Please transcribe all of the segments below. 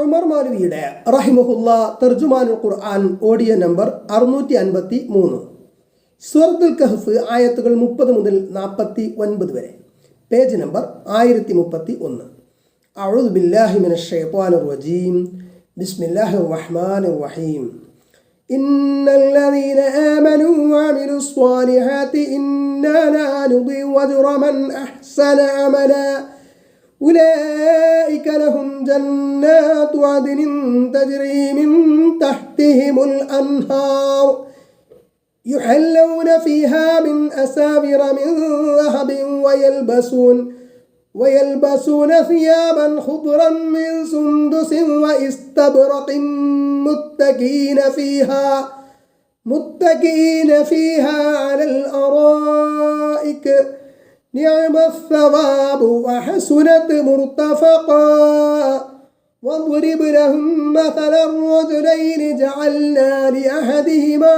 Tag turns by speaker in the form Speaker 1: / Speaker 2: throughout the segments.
Speaker 1: ഉമർ മൗലവിയുടെ റഹിമഹുല്ല തർജുമാനുൽ ഖുർആൻ audio number 653. സൂറത്തുൽ കഹ്ഫ് ആയത്തുകൾ 30 മുതൽ 49 വരെ. Page number 1031. അഊദു ബില്ലാഹി മിനശ് ശൈത്വാനിർ റജീം. ബിസ്മില്ലാഹിർ റഹ്മാനിർ റഹീം. ഇന്നല്ലദീന ആമനൂ വഅമിലുസ് സ്വാലിഹാത്തി ഇന്നാ ലാ നുദിഉ അജ്റ മൻ അഹ്സന അമലാ أولئك لهم جنات عدن تجري من تحتهم الأنهار يحلون فيها من أساور من ذهب ويلبسون ثيابا خضرا من سندس واستبرق متكئين فيها على الأرائك نعم الثواب وحسنت مرتفقا واضرب لهم مثل الرجلين جعلنا لأحدهما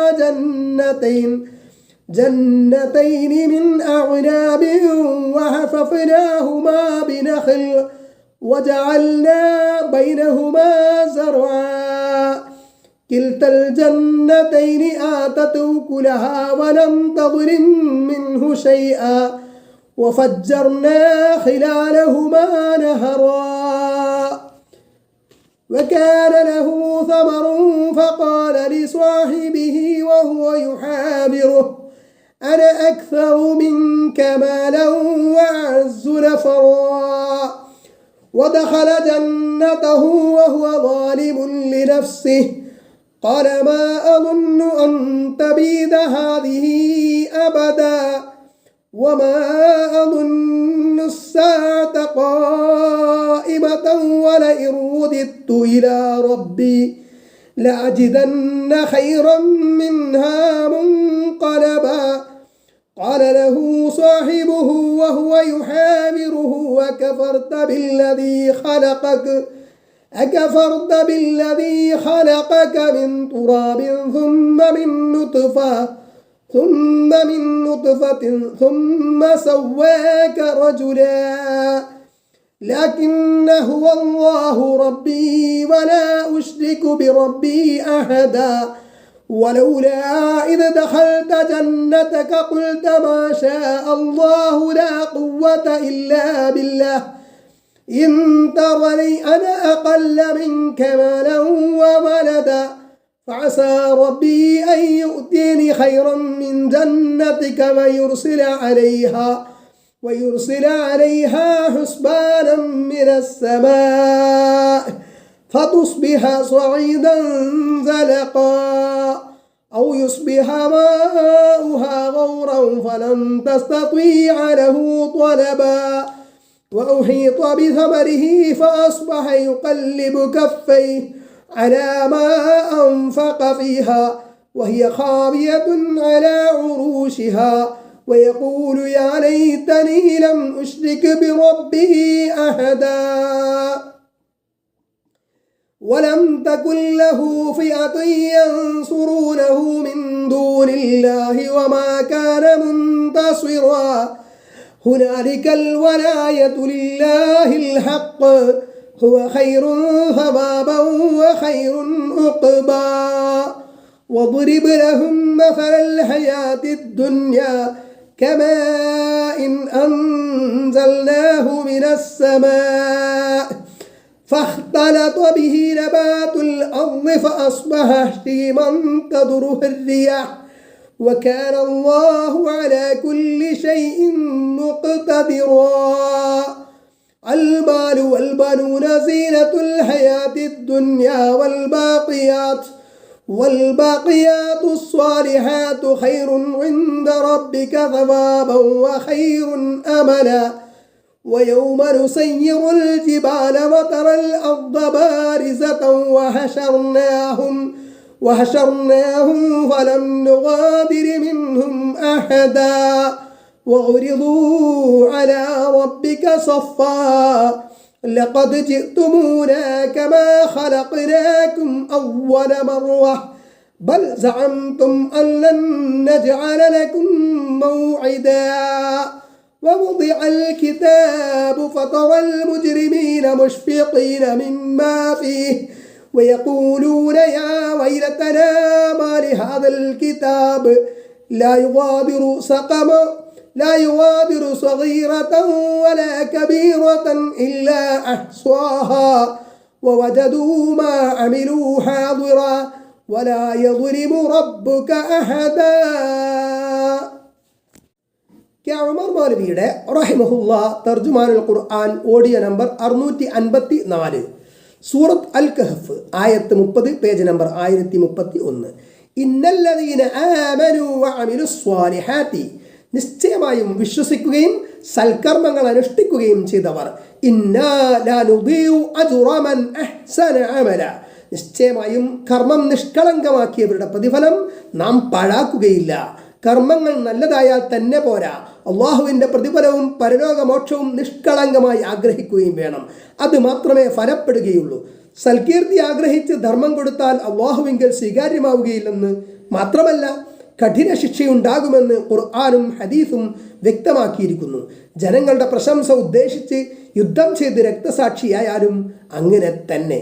Speaker 1: جنتين من أعناب وحففناهما بنخل وجعلنا بينهما زرعا كلتا الجنتين آتت أكلها ولم تظلم منه شيئا وفجرنا خلالهما نهرا وكان له ثمر فقال لصاحبه وهو يحاوره أنا أكثر منك مالا وأعز نفرا ودخل جنته وهو ظالم لنفسه قال ما أظن أن تبيد هذه أبدا وما أظن الساعة قائمة ولئن رددت إلى ربي لأجدن خيرا منها منقلبا قال له صاحبه وهو يحاوره أكفرت بالذي خلقك من تراب ثم من نطفة ثم سواك رجلا لكن هو الله ربي ولا أشرك بربي أحدا ولولا إذ دخلت جنتك قلت ما شاء الله لا قوة إلا بالله إن ترني أنا أقل منك مالا وولدا فعسى ربي أن يؤتيني خيرا من جنتك ويرسل عليها حسبانا من السماء فتصبح صعيدا زلقا أو يصبح ماؤها غورا فلن تستطيع له طلبا وأحيط بثمره فأصبح يقلب كفيه على ما أنفق فيها وهي خاوية على عروشها ويقول يا ليتني لم أشرك بربي أحدا ولم تكن له فئة ينصرونه من دون الله وما كان منتصرا هنالك الولاية لله الحق هو خير ثوابا وخير عقبا واضرب لهم مثل الحياة الدنيا كماء أنزلناه من السماء فاختلط به نبات الأرض فأصبح هشيما تذره الرياح وكان الله على كل شيء مقتدرا المال والبنون زينة الحياة الدنيا والباقيات الصالحات خير عند ربك ثوابا وخير أملا ويوم نسير الجبال وترى الأرض بارزة وحشرناهم فلم نغادر منهم أحدا وعرضوا على ربك صفا لقد جئتمونا كما خلقناكم أول مرة بل زعمتم أن لن نجعل لكم موعدا ووضع الكتاب فترى المجرمين مشفقين مما فيه ويقولون يا ويلتنا ما لهذا الكتاب لا يغادر صغيرة ولا كبيرة إلا أحصاها ووجدوا ما عملوا حاضرا ولا يظلم ربك أحدا. ഉമർ മൗലവിയുടെ റഹിമഹുല്ലാ തർജുമാനുൽ ഖുർആൻ ഓഡിയോ നമ്പർ 654, സൂറത്ത് അൽ കഹഫ് ആയത്ത് 30, പേജ് നമ്പർ 1031. ഇന്നല്ലദീന ആമനൂ വഅമിലുസ് സ്വാലിഹാത്തി, നിശ്ചയമായും വിശ്വസിക്കുകയും സൽക്കർമ്മങ്ങൾ അനുഷ്ഠിക്കുകയും ചെയ്തവർ, ഇന്നാ ലാ നുദീഉ അജ്റ മൻ അഹ്സന അമല, നിശ്ചയമായും കർമ്മം നിഷ്കളങ്കമാക്കിയവരുടെ പ്രതിഫലം നാം പാഴാക്കുകയില്ല. കർമ്മങ്ങൾ നല്ലതായാൽ തന്നെ പോരാ, അള്ളാഹുവിൻ്റെ പ്രതിഫലവും പരലോകമോക്ഷവും നിഷ്കളങ്കമായി ആഗ്രഹിക്കുകയും വേണം. അത് മാത്രമേ ഫലപ്പെടുകയുള്ളൂ. സൽകീർത്തി ആഗ്രഹിച്ച് ധർമ്മം കൊടുത്താൽ അള്ളാഹുവിങ്കൽ സ്വീകാര്യമാവുകയില്ലെന്ന് മാത്രമല്ല, കഠിന ശിക്ഷയുണ്ടാകുമെന്ന് ഖുർആനും ഹദീസും വ്യക്തമാക്കിയിരിക്കുന്നു. ജനങ്ങളുടെ പ്രശംസ ഉദ്ദേശിച്ച് യുദ്ധം ചെയ്ത് രക്തസാക്ഷിയായാലും അങ്ങനെ തന്നെ.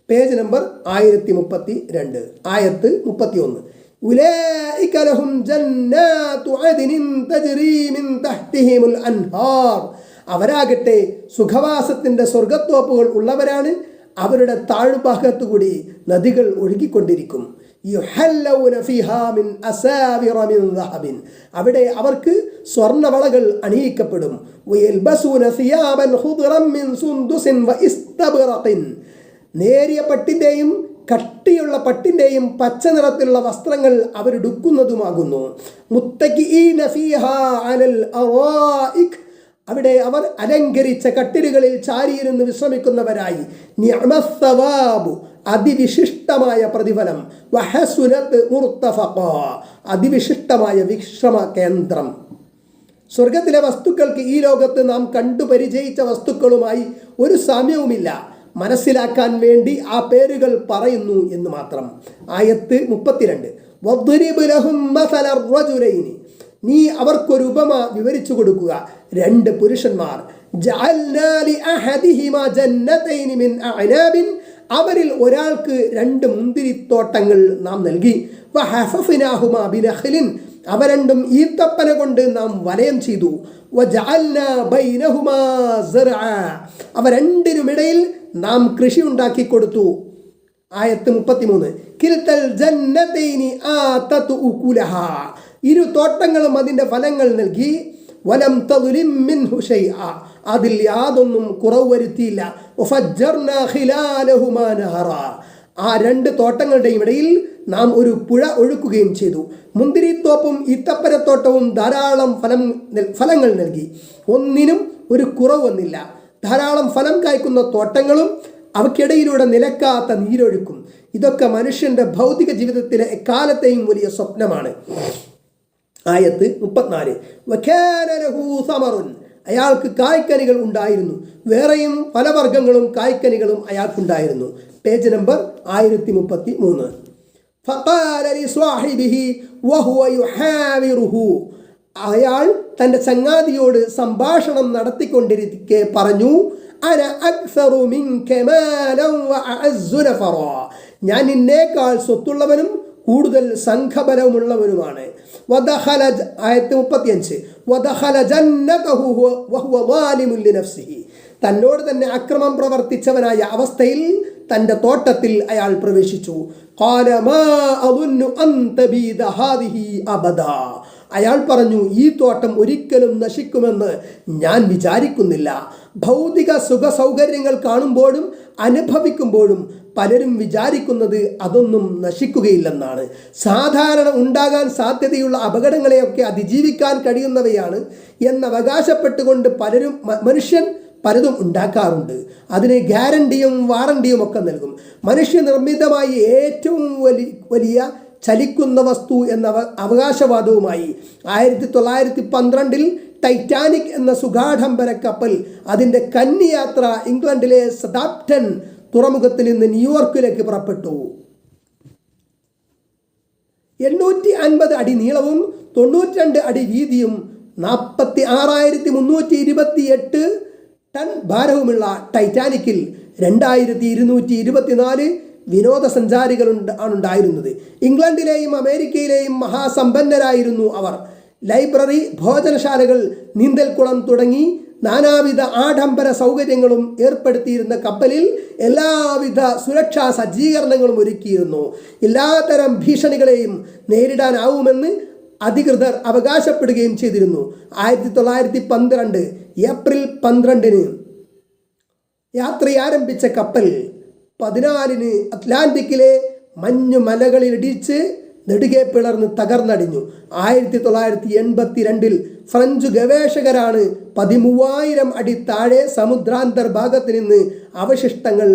Speaker 1: പേജ് നമ്പർ 1032, ആയത്ത് 31. ഉലൈക ലഹും ജന്നാതു അദ്നിൻ തജ്രി മിൻ തഹ്തിഹിമുൽ അൻഹാർ, അവരാകട്ടെ സുഖവാസത്തിൻ്റെ സ്വർഗത്തോപ്പുകൾ ഉള്ളവരാണ്. അവരുടെ താഴ്ഭാഗത്തുകൂടി നദികൾ ഒഴുകിക്കൊണ്ടിരിക്കും. യുഹല്ലൗന ഫീഹാ മിൻ അസാവിറ മിൻ ദഹബിൻ, അവിടെ അവർക്ക് സ്വർണ്ണവളകൾ അണിയിക്കപ്പെടും. വയൽബസൂന സിയാബൻ ഖുദ്റൻ മിൻ സുന്ദുസിൻ വഇസ്തബ്റഖിൻ, നേരിയ പട്ടിൻ്റെയും കട്ടിയുള്ള പട്ടിൻ്റെയും പച്ച നിറത്തിലുള്ള വസ്ത്രങ്ങൾ അവരെടുക്കുന്നതുമാകുന്നു. മുത്തഖിഈന ഫീഹാ അലൽ അറായിക്, അവിടെ അവർ അലങ്കരിച്ച കട്ടിലുകളിൽ ചാരിയിരുന്ന് വിശ്രമിക്കുന്നവരായി. നിഅമസ്സവാബു, അതിവിശിഷ്ടമായ പ്രതിഫലം. വഹസുനത് മുർത്തഫഖാ, അതിവിശിഷ്ടമായ വിശ്രമ കേന്ദ്രം. സ്വർഗത്തിലെ വസ്തുക്കൾക്ക് ഈ ലോകത്ത് നാം കണ്ടു പരിചയിച്ച വസ്തുക്കളുമായി ഒരു സാമ്യവുമില്ല. മനസ്സിലാക്കാൻ വേണ്ടി ആ പേരുകൾ പറയുന്നു എന്ന് മാത്രം. ആയത്ത് 32. വദ്രിബ് ലഹും മസലർ റജുലൈനി, നീ അവർക്കൊരു ഉപമ വിവരിച്ചു കൊടുക്കുക. 2 പുരുഷന്മാർ. ജഅൽനാ ലി അഹദിഹിമാ ജന്നതൈനി മിൻ അഅനാബിൻ, അവരിൽ ഒരാൾക്ക് 2 മുന്തിരിത്തോട്ടങ്ങൾ നാം നൽകി. വഹഫഫ്നാഹുമാ ബിനഖ്ലിൻ, അവ രണ്ടും ഈത്തപ്പന കൊണ്ട് നാം വലയം ചെയ്തു. വജഅൽനാ ബൈനഹുമാ സർഅ, അവ രണ്ടിനുമിടയിൽ നാം കൃഷി ഉണ്ടാക്കി കൊടുത്തു. ആയത്ത് 33. കിൽതൽ ജന്നതൈനി ആതതു ഉകുലഹാ, 2 തോട്ടങ്ങളും അതിൻ്റെ ഫലങ്ങൾ നൽകി. വലം തദ്ലിം മിൻഹു ശൈഅ, അതിൽ യാതൊന്നും കുറവ് വരുത്തിയില്ല. വഫജ്ജർനാ ഖിലാലഹുമാ നഹറ, ആ 2 തോട്ടങ്ങളുടെയും ഇടയിൽ നാം ഒരു പുഴ ഒഴുക്കുകയും ചെയ്തു. മുന്തിരിത്തോപ്പും ഈത്തപ്പനത്തോട്ടവും ധാരാളം ഫലങ്ങൾ നൽകി. ഒന്നിനും ഒരു കുറവ് വന്നില്ല. ധാരാളം ഫലം കായ്ക്കുന്ന തോട്ടങ്ങളും അവയ്ക്കിടയിലൂടെ നിലക്കാത്ത നീരൊഴുക്കും. ഇതൊക്കെ മനുഷ്യൻ്റെ ഭൗതിക ജീവിതത്തിലെ എക്കാലത്തെയും വലിയ സ്വപ്നമാണ്. ആയത്ത് 34. വകാന ലഹു സമറുൻ, അയാൾക്ക് കായ്ക്കനികൾ ഉണ്ടായിരുന്നു. വേറെയും ഫലവർഗ്ഗങ്ങളും കായ്ക്കനികളും അയാൾക്കുണ്ടായിരുന്നു. Page number 1033. ഫഖാല ലിസ്വാഹിബിഹി വഹുവ യുഹാവിറുഹു, അയാൾ തൻ്റെ ചങ്ങാതിയോട് സംഭാഷണം നടത്തിക്കൊണ്ടിരിക്കെ പറഞ്ഞു, അന അക്സറു മിൻക മാലൻ വഅഅസ്സു നഫറാ, ഞാൻ നിന്നേക്കാൾ സ്വത്തുള്ളവനും കൂടുതൽ സംഘബലമുള്ളവനുമാണ്. വദഖല, ആയത്ത് 35. വദഖല ജന്നതഹു വഹുവ ളാലിമുൻ ലിനഫ്സിഹി, തന്നോട് തന്നെ അക്രമം പ്രവർത്തിച്ചവനായ അവസ്ഥയിൽ തൻ്റെ തോട്ടത്തിൽ അയാൾ പ്രവേശിച്ചു. ഖാല മാ അദുന്നു അൻ തബീദ ഹാദിഹി അബദാ, അയാൾ പറഞ്ഞു, ഈ തോട്ടം ഒരിക്കലും നശിക്കുമെന്ന് ഞാൻ വിചാരിക്കുന്നില്ല. ഭൗതിക സുഖ സൗകര്യങ്ങൾ കാണുമ്പോഴും അനുഭവിക്കുമ്പോഴും പലരും വിചാരിക്കുന്നത് അതൊന്നും നശിക്കുകയില്ലെന്നാണ്. സാധാരണ ഉണ്ടാകാൻ സാധ്യതയുള്ള അപകടങ്ങളെയൊക്കെ അതിജീവിക്കാൻ കഴിയുന്നവയാണ് എന്നവകാശപ്പെട്ടുകൊണ്ട് മനുഷ്യൻ പലതും ഉണ്ടാക്കാറുണ്ട്. അതിന് ഗ്യാരണ്ടിയും വാറണ്ടിയും ഒക്കെ നൽകും. മനുഷ്യനിർമ്മിതമായി ഏറ്റവും വലിയ ചലിക്കുന്ന വസ്തു എന്ന അവകാശവാദവുമായി 1912 ടൈറ്റാനിക് എന്ന സുഗാഢംബര കപ്പൽ അതിൻ്റെ കന്നിയാത്ര ഇംഗ്ലണ്ടിലെ സതാപ്റ്റൺ തുറമുഖത്തിൽ നിന്ന് ന്യൂയോർക്കിലേക്ക് പുറപ്പെട്ടു. 850 അടി നീളവും 92 അടി വീതിയും 46,328 ടൺ ഭാരവുമുള്ള ടൈറ്റാനിക്കിൽ 2,224 വിനോദസഞ്ചാരികൾ ആണുണ്ടായിരുന്നത്. ഇംഗ്ലണ്ടിലെയും അമേരിക്കയിലെയും മഹാസമ്പന്നരായിരുന്നു അവർ. ലൈബ്രറി, ഭോജനശാലകൾ, നീന്തൽക്കുളം തുടങ്ങി നാനാവിധ ആഡംബര സൗകര്യങ്ങളും ഏർപ്പെടുത്തിയിരുന്ന കപ്പലിൽ എല്ലാവിധ സുരക്ഷാ സജ്ജീകരണങ്ങളും ഒരുക്കിയിരുന്നു. എല്ലാത്തരം ഭീഷണികളെയും നേരിടാനാവുമെന്ന് അധികൃതർ അവകാശപ്പെടുകയും ചെയ്തിരുന്നു. 1912 ഏപ്രിൽ 12 യാത്ര ആരംഭിച്ച കപ്പൽ 14 അറ്റ്ലാന്റിക്കിലെ മഞ്ഞുമലകളിലിടിച്ച് നെടുകെ പിളർന്ന് തകർന്നടിഞ്ഞു. 1982 ഫ്രഞ്ച് ഗവേഷകരാണ് 13,000 അടി താഴെ സമുദ്രാന്തർഭാഗത്ത് നിന്ന് അവശിഷ്ടങ്ങൾ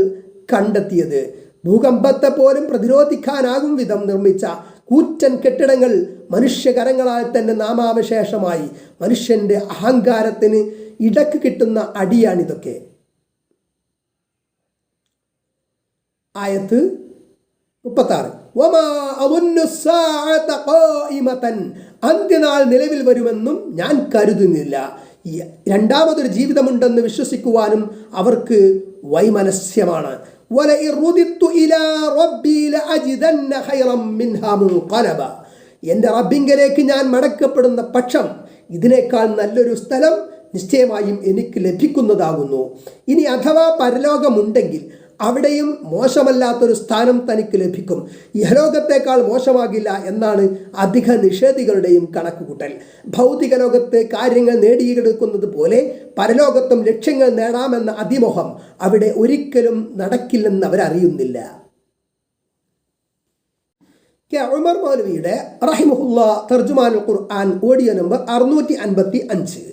Speaker 1: കണ്ടെത്തിയത്. ഭൂകമ്പത്തെ പോലും പ്രതിരോധിക്കാനാകും വിധം നിർമ്മിച്ച കൂറ്റൻ കെട്ടിടങ്ങൾ മനുഷ്യകരങ്ങളാൽ തന്നെ നാമാവശേഷമായി. മനുഷ്യന്റെ അഹങ്കാരത്തിന് ഇടക്ക് കിട്ടുന്ന അടിയാണിതൊക്കെ. ആയത്ത് 36. അന്ത്യനാൾ നിലവിൽ വരുമെന്നും ഞാൻ കരുതുന്നില്ല. രണ്ടാമതൊരു ജീവിതമുണ്ടെന്ന് വിശ്വസിക്കുവാനും അവർക്ക് വൈമനസ്യമാണ്. എൻ്റെ റബ്ബിങ്കലേക്ക് ഞാൻ മടക്കപ്പെടുന്ന പക്ഷം ഇതിനേക്കാൾ നല്ലൊരു സ്ഥലം നിശ്ചയമായും എനിക്ക് ലഭിക്കുന്നതാകുന്നു. ഇനി അഥവാ പരലോകമുണ്ടെങ്കിൽ അവിടെയും മോശമല്ലാത്തൊരു സ്ഥാനം തനിക്ക് ലഭിക്കും. ഇഹലോകത്തേക്കാൾ മോശമാകില്ല എന്നാണ് അധിക നിഷേധികളുടെയും കണക്കുകൂട്ടൽ. ഭൗതിക ലോകത്ത് കാര്യങ്ങൾ നേടിയെടുക്കുന്നത് പോലെ പരലോകത്തും ലക്ഷ്യങ്ങൾ നേടാമെന്ന അതിമോഹം അവിടെ ഒരിക്കലും നടക്കില്ലെന്ന് അവരറിയുന്നില്ല. ഉമർ മൗലവിയുടെ റഹിമഹുല്ലാ തർജുമാനുൽ ഖുർആൻ ഓഡിയോ നമ്പർ 655,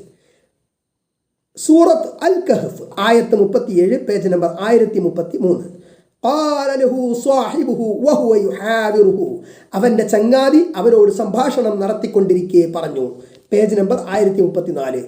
Speaker 1: സൂറത്ത് അൽ കഹ്ഫ്, ആയത്ത് 37, പേജ് നമ്പർ 1033. അവന്റെ ചങ്ങാതി അവരോട് സംഭാഷണം നടത്തിക്കൊണ്ടിരിക്കെ പറഞ്ഞു. Page number 1034.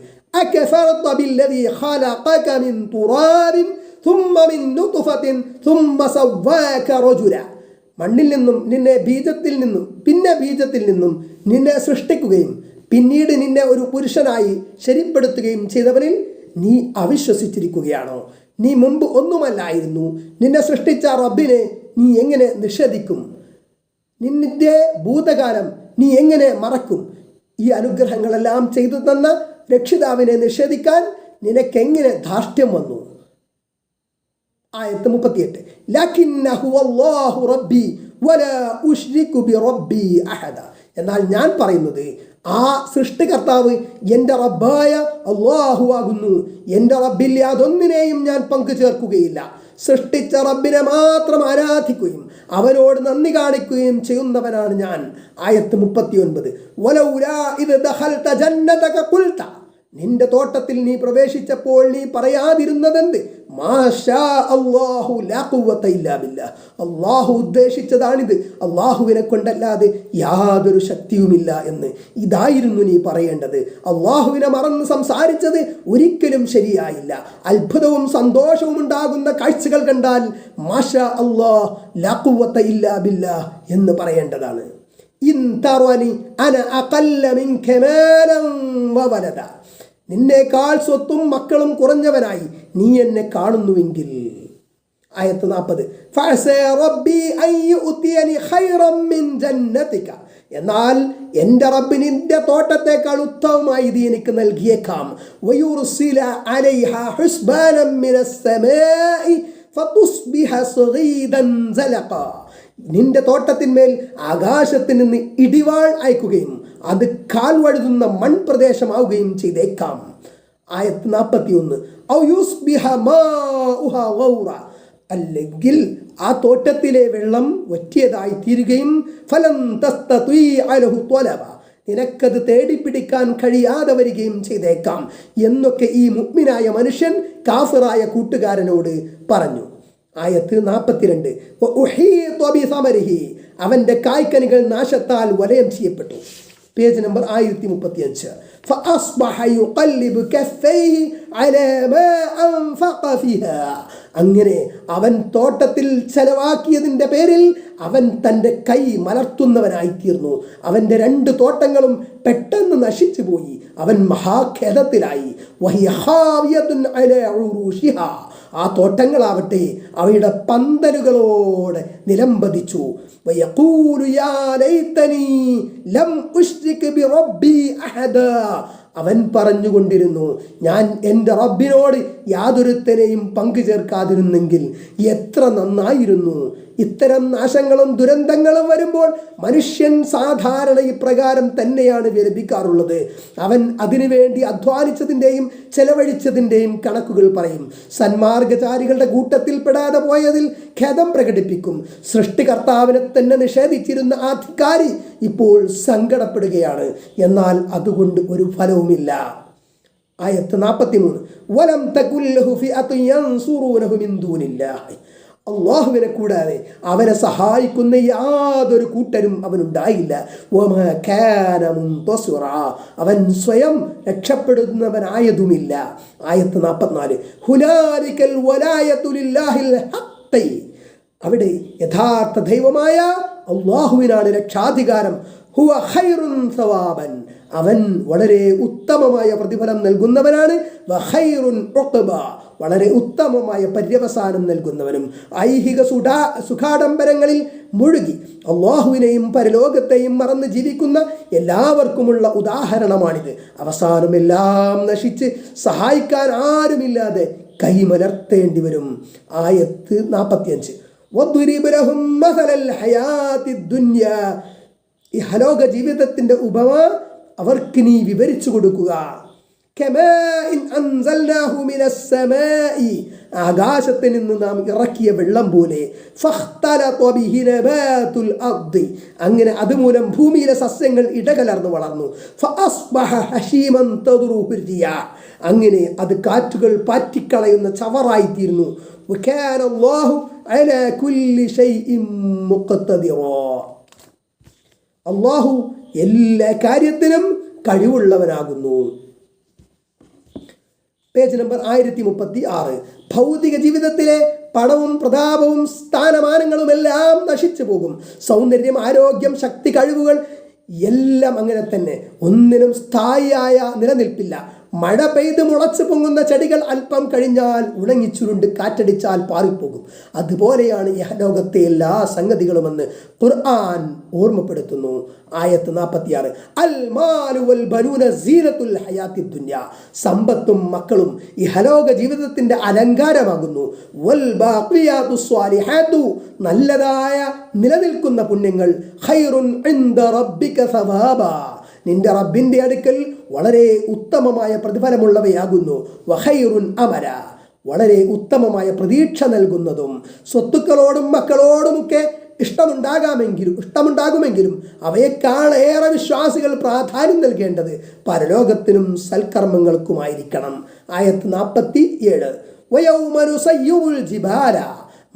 Speaker 1: മണ്ണിൽ നിന്നും നിന്നെ ബീജത്തിൽ നിന്നും പിന്നെ ബീജത്തിൽ നിന്നും നിന്നെ സൃഷ്ടിക്കുകയും പിന്നീട് നിന്നെ ഒരു പുരുഷനായി ശരിപ്പെടുത്തുകയും ചെയ്തവനിൽ നീ അവിശ്വസിച്ചിരിക്കുകയാണോ? നീ മുമ്പ് ഒന്നുമല്ലായിരുന്നു. നിന്നെ സൃഷ്ടിച്ച റബ്ബിനെ നീ എങ്ങനെ നിഷേധിക്കും? നിന്റെ ഭൂതകാലം നീ എങ്ങനെ മറക്കും? ഈ അനുഗ്രഹങ്ങളെല്ലാം ചെയ്തു തന്ന രക്ഷിതാവിനെ നിഷേധിക്കാൻ നിനക്കെങ്ങനെ ധാർഷ്ട്യം വന്നു? ആയത്ത് 38. ലകിന്നഹു വല്ലാഹു റബ്ബി വലാ ഉശ്രികു ബിറബ്ബി അഹദ. എന്നാൽ ഞാൻ പറയുന്നത് ആ സൃഷ്ടികർത്താവ് എൻ്റെ റബ്ബായ അല്ലാഹു ആകുന്നു. എൻ്റെ റബ്ബിൽ യാതൊന്നിനെയും ഞാൻ പങ്കു ചേർക്കുകയില്ല. സൃഷ്ടിച്ച റബ്ബിനെ മാത്രം ആരാധിക്കുകയും അവനോട് നന്ദി കാണിക്കുകയും ചെയ്യുന്നവനാണ് ഞാൻ. ആയത്ത് 39. വലൗലാ ഇദ് ദഖൽത ജന്നതക ഖുൽത. നിന്റെ തോട്ടത്തിൽ നീ പ്രവേശിച്ചപ്പോൾ നീ പറയാതിരുന്നതെന്ത്? മാഷാ അല്ലാഹു ലാ ഖുവത ഇല്ലാ ബില്ലാഹ്. അല്ലാഹു ഉദ്ദേശിച്ചതാണിത്, അല്ലാഹുവിനെ കൊണ്ടല്ലാതെ യാതൊരു ശക്തിയുമില്ല എന്ന്. ഇതായിരുന്നു നീ പറയേണ്ടത്. അല്ലാഹുവിനെ മറന്ന് സംസാരിച്ചത് ഒരിക്കലും ശരിയായില്ല. അത്ഭുതവും സന്തോഷവും ഉണ്ടാകുന്ന കാഴ്ചകൾ കണ്ടാൽ മാഷാ അല്ലാഹ് ലാ ഖുവത ഇല്ലാ ബില്ലാഹ് എന്ന് പറയേണ്ടതാണ്. ഇൻ തറനി അന അഖല്ല മിൻക മാലൻ വവലദ. നിന്നേക്കാൾ സ്വത്തും മക്കളും കുറഞ്ഞവനായി നീ എന്നെ കാണുന്നുവെങ്കിൽ. ആയത്ത് 40. എന്നാൽ എൻ്റെ റബ്ബ് നിന്റെ തോട്ടത്തേക്കാൾ ഉത്തമമായി ഇത് എനിക്ക് നൽകിയേക്കാം. നിന്റെ തോട്ടത്തിന്മേൽ ആകാശത്തിൽ നിന്ന് ഇടിവാൾ അയക്കുകയും അത് കാൽ വഴുതുന്ന മൺപ്രദേശമാവുകയും ചെയ്തേക്കാം. ആയത്ത് 41. അല്ലെങ്കിൽ ആ തോട്ടത്തിലെ വെള്ളം വറ്റിയതായി തീരുകയും നിനക്കത് തേടിപ്പിടിക്കാൻ കഴിയാതെ വരികയും ചെയ്തേക്കാം എന്നൊക്കെ ഈ മുഅ്മിനായ മനുഷ്യൻ കാഫിറായ കൂട്ടുകാരനോട് പറഞ്ഞു. ആയത്ത് 42. അവന്റെ കായ്ക്കനികൾ നാശത്താൽ വലയം ചെയ്യപ്പെട്ടു. Page number 1035. فأصبح يقلب كفيه على ما أنفق فيها. അങ്ങനെ അവൻ തോട്ടത്തിൽ ചെലവാക്കിയതിൻ്റെ പേരിൽ അവൻ തൻ്റെ കൈ മലർത്തുന്നവനായിത്തീർന്നു. അവൻ്റെ 2 തോട്ടങ്ങളും പെട്ടെന്ന് നശിച്ചു പോയി. അവൻ മഹാഖേദത്തിലായി. വഹിയ ഖാവിയത്തുൻ അലാ ഉറൂഷിഹാ. ആ തോട്ടങ്ങളാവട്ടെ അവയുടെ പന്തലുകളോടെ നിലംപതിച്ചു. വയഖൂലു യാ ലൈതനി ലം ഉശ്രിക് ബിറബ്ബി അഹദാ. അവൻ പറഞ്ഞുകൊണ്ടിരുന്നു, ഞാൻ എൻ്റെ റബ്ബിനോട് യാതൊരുത്തനെയും പങ്കു ചേർക്കാതിരുന്നെങ്കിൽ എത്ര നന്നായിരുന്നു. ഇത്തരം നാശങ്ങളും ദുരന്തങ്ങളും വരുമ്പോൾ മനുഷ്യൻ സാധാരണ ഇപ്രകാരം തന്നെയാണ് വിലപിക്കാറുള്ളത്. അവൻ അതിനുവേണ്ടി അധ്വാനിച്ചതിൻ്റെയും ചെലവഴിച്ചതിൻ്റെയും കണക്കുകൾ പറയും. സന്മാർഗചാരികളുടെ കൂട്ടത്തിൽപ്പെടാതെ പോയതിൽ ഖേദം പ്രകടിപ്പിക്കും. സൃഷ്ടികർത്താവിനെ തന്നെ നിഷേധിച്ചിരുന്ന ആ ധിക്കാരി ഇപ്പോൾ സങ്കടപ്പെടുകയാണ്. എന്നാൽ അതുകൊണ്ട് ഒരു ഫലവുമില്ല. ആയത്ത് 43. വലം തകുല്ലഹു ഫിഅതു യൻസുറൂനഹു മിൻ ദൂനില്ലാഹി. അള്ളാഹുവിനെ കൂടാതെ അവനെ സഹായിക്കുന്ന യാതൊരു കൂട്ടരും അവനുണ്ടായില്ല. വമാ കാന മുൻതസിറ. അവൻ സ്വയം രക്ഷപ്പെടുന്നവനായതുമില്ല. ആയത്ത് 44. ഹുനാലികൽ വലായതു ലില്ലാഹിൽ ഹഖ്. അവിടെ യഥാർത്ഥ ദൈവമായ അള്ളാഹുവിനാണ് രക്ഷാധികാരം. ഹുവ ഖൈറുൻ സവാബൻ. അവൻ വളരെ ഉത്തമമായ പ്രതിഫലം നൽകുന്നവനാണ്. വഖൈറുൻ ഉഖബ. വളരെ ഉത്തമമായ പര്യവസാനം നൽകുന്നവനും. ഐഹിക സുഖാഡംബരങ്ങളിൽ മുഴുകി അള്ളാഹുവിനെയും പരലോകത്തെയും മറന്ന് ജീവിക്കുന്ന എല്ലാവർക്കുമുള്ള ഉദാഹരണമാണിത്. അവസാനം എല്ലാം നശിച്ച് സഹായിക്കാൻ ആരുമില്ലാതെ കൈമലർത്തേണ്ടി വരും. ആയത്ത് 45. വദ്രിബ് ലഹും മസലൽ ഹയാത്തിദ് ദുനിയ. ഇഹലോക ജീവിതത്തിൻ്റെ ഉപമ അവർക്ക് നീ വിവരിച്ചു കൊടുക്കുക. ആകാശത്തിൽ നിന്ന് നാം ഇറക്കിയ വെള്ളം പോലെ. അങ്ങനെ അതുമൂലം ഭൂമിയിലെ സസ്യങ്ങൾ ഇടകലർന്ന് വളർന്നു. അങ്ങനെ അത് കാറ്റുകൾ പാറ്റിക്കളയുന്ന ചവറായിത്തീരുന്നു. അള്ളാഹു എല്ലാ കാര്യത്തിനും കഴിവുള്ളവനാകുന്നു. Page number 1036. ഭൗതിക ജീവിതത്തിലെ പണവും പ്രതാപവും സ്ഥാനമാനങ്ങളും എല്ലാം നശിച്ചു പോകും. സൗന്ദര്യം, ആരോഗ്യം, ശക്തി, കഴിവുകൾ എല്ലാം അങ്ങനെ തന്നെ. ഒന്നിനും സ്ഥായിയായ നിലനിൽപ്പില്ല. മഴ പെയ്ത് മുളച്ചു പൊങ്ങുന്ന ചെടികൾ അല്പം കഴിഞ്ഞാൽ ഉണങ്ങിച്ചുരുണ്ട് കാറ്റടിച്ചാൽ പാറിപ്പോകും. അതുപോലെയാണ് ഇഹലോകത്തെ എല്ലാ സംഗതികളുമെന്ന് ഖുർആൻ ഓർമ്മപ്പെടുത്തുന്നു. ആയത്ത് 46. അൽ മാലു വൽ ബനൂന സീനത്തുൽ ഹയാത്തിദ് ദുനിയ. സമ്പത്തും മക്കളും ഇഹലോക ജീവിതത്തിന്റെ അലങ്കാരമാകുന്നു. വൽ ബാഖിയാതുസ് സ്വാലിഹാതു. നല്ലതായ നിലനിൽക്കുന്ന പുണ്യങ്ങൾ ഖൈറുൻ ഇൻദ റബ്ബിക സവാബ. നിന്റെ റബ്ബിൻ്റെ അടുക്കൽ വളരെ ഉത്തമമായ പ്രതിഫലമുള്ളവയാകുന്നു. വഖൈറുൻ അമല. വളരെ ഉത്തമമായ പ്രതീക്ഷ നൽകുന്നതും. സ്വത്തുക്കളോടും മക്കളോടുമൊക്കെ ഇഷ്ടമുണ്ടാകുമെങ്കിലും അവയെക്കാളേറെ വിശ്വാസികൾ പ്രാധാന്യം നൽകേണ്ടത് പരലോകത്തിനും സൽക്കർമ്മങ്ങൾക്കുമായിരിക്കണം. ആയത്ത് 47. വയൗമ നുസയ്യിറുൽ ജിബാല.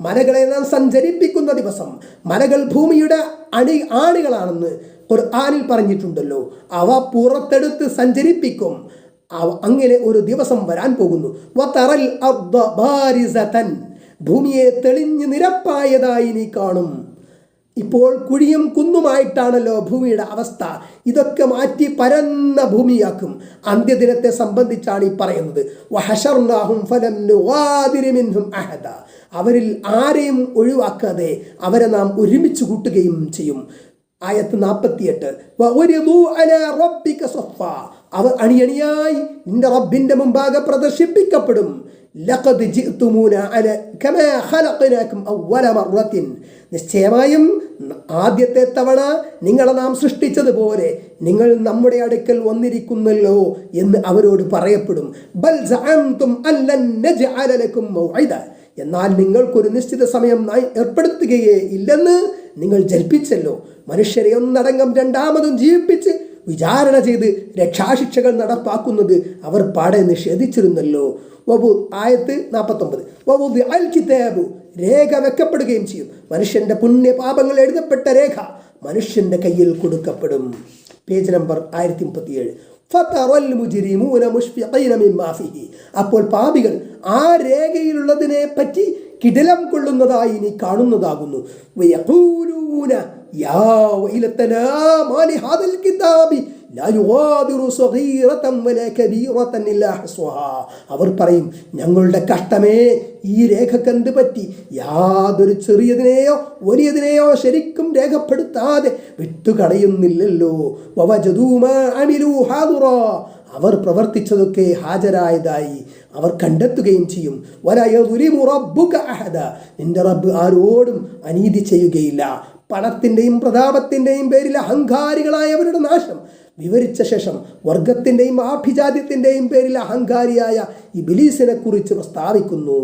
Speaker 1: മലകളെ നാം സഞ്ചരിപ്പിക്കുന്ന ദിവസം. മലകൾ ഭൂമിയുടെ ആണികളാണെന്ന് ഖുർആനിൽ പറഞ്ഞിട്ടുണ്ടല്ലോ. അവ പുറത്തെടുത്ത് സഞ്ചരിപ്പിക്കും. അങ്ങനെ ഒരു ദിവസം വരാൻ പോകുന്നു. വതറൽ അർദ ബാരിസതൻ. ഭൂമിയെ തെളിഞ്ഞ് നിരപ്പായതായി നീ കാണും. ഇപ്പോൾ കുഴിയും കുന്നുമായിട്ടാണല്ലോ ഭൂമിയുടെ അവസ്ഥ. ഇതൊക്കെ മാറ്റി പരന്ന ഭൂമിയാക്കും. അന്ത്യദിനത്തെ സംബന്ധിച്ചാണ് ഈ പറയുന്നത്. വഹശർനാഹും ഫലം നുഗാദിർ മിൻഹും അഹദ. അവരിൽ ആരെയും ഒഴിവാക്കാതെ അവരെ നാം ഒരുമിച്ച് കൂട്ടുകയും ചെയ്യും. ആയത്ത് 48. അവർ അണിയണിയായി നിന്റെ റബ്ബിന്റെ മുമ്പാകെ പ്രദർശിപ്പിക്കപ്പെടും. നിശ്ചയമായും ആദ്യത്തെ തവണ നിങ്ങളെ നാം സൃഷ്ടിച്ചതുപോലെ നിങ്ങൾ നമ്മുടെ അടുക്കൽ വന്നിരിക്കുന്നല്ലോ എന്ന് അവരോട് പറയപ്പെടും. ബൽ സഅംതും അല്ലൻ നജ്അല ലക്കും മൗഇദ. എന്നാൽ നിങ്ങൾക്കൊരു നിശ്ചിത സമയം ഏർപ്പെടുത്തുകയേ ഇല്ലെന്ന് നിങ്ങൾ ജൽപ്പിച്ചല്ലോ. മനുഷ്യരെ ഒന്നടങ്കം രണ്ടാമതും ജീവിപ്പിച്ച് വിചാരണ ചെയ്ത് രക്ഷാശിക്ഷകൾ നടപ്പാക്കുന്നത് അവർ പാടെ നിഷേധിച്ചിരുന്നല്ലോ. ആയത്ത് 49. രേഖ വെക്കപ്പെടുകയും ചെയ്യും. മനുഷ്യന്റെ പുണ്യപാപങ്ങൾ എഴുതപ്പെട്ട രേഖ മനുഷ്യന്റെ കയ്യിൽ കൊടുക്കപ്പെടും. Page number 1037. ഫതറൽ മുജ്രിമൂന മുഷ്ഫിഖീന മിമ്മാ ഫീഹി. അപ്പോൾ പാപികൾ ആ രേഖയിലുള്ളതിനെ പറ്റി കിടിലം കൊള്ളുന്നതായി നീ കാണുന്നതാകുന്നു. വയഖൂലൂന യാ വൈലതനാ മാ ലിഹാദൽ കിതാബി ലാ യുഗാദിറു സഗീറതൻ വലാ കബീറതൻ ഇല്ലാ ഹസ്വഹാ. അവർ പറയും, ഞങ്ങളുടെ കഷ്ടമേ, ഈ രേഖക്ക് എന്ത് പറ്റി? യാതൊരു ചെറിയതിനെയോ വലിയതിനെയോ ശരിക്കും രേഖപ്പെടുത്താതെ വിട്ടുകളയുന്നില്ലല്ലോ. വവജദൂ മാ അമിലൂ ഹാദിറാ. അവർ പ്രവർത്തിച്ചതൊക്കെ ഹാജരായതായി അവർ കണ്ടെത്തുകയും ചെയ്യും. വലാ യദ്ലിമു റബ്ബുക അഹദ. നിന്റെ റബ്ബ് ആരോടും അനീതി ചെയ്യുകയില്ല. പണത്തിൻ്റെയും പ്രതാപത്തിൻ്റെയും പേരിൽ അഹങ്കാരികളായവരുടെ നാശം വിവരിച്ച ശേഷം വർഗത്തിൻ്റെയും ആഭിജാത്യത്തിൻ്റെയും പേരിൽ അഹങ്കാരിയായ ഇബ്ലീസിനെ കുറിച്ച് പ്രസ്താവിക്കുന്നു.